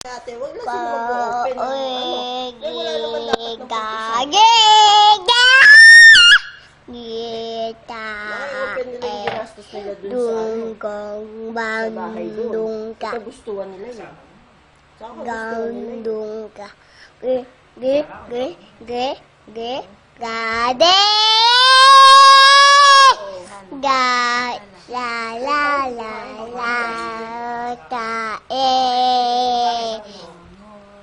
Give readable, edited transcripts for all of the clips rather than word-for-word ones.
Ate, wag lang sila mag-open. Wala naman dapat ng Gita open nila yung ginastos nila dun sa bahay doon. Kagustuhan nila yun. Saka kagustuhan nila yun. Gandung ka. Gade! La la la la ta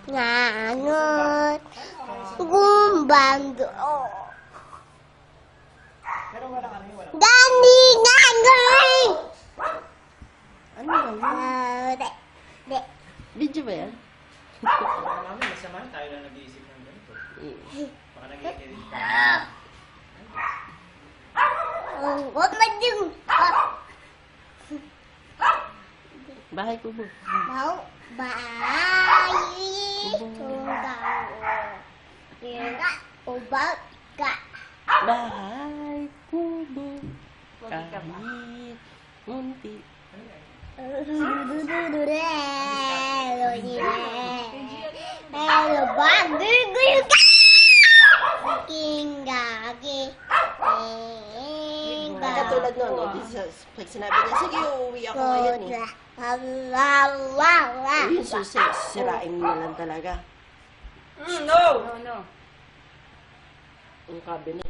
ngangot gumbang Dani ngangoy Ano lang yun? Video ba yan? Mami, masama tayo na nag-iisip ng ganito. Baka nag-iisip ka. Huwag madung. Bahay ko mo. Mau bayi tunggang kira obat ka. Bahay kubo. Kahit munti. Hello, bagus ka. Kinggagi. Katulad nun, pag sinabi niya, sige, uuwi ako ngayon eh. Yung susi, sirain mo na lang talaga. No! Yung cabinet,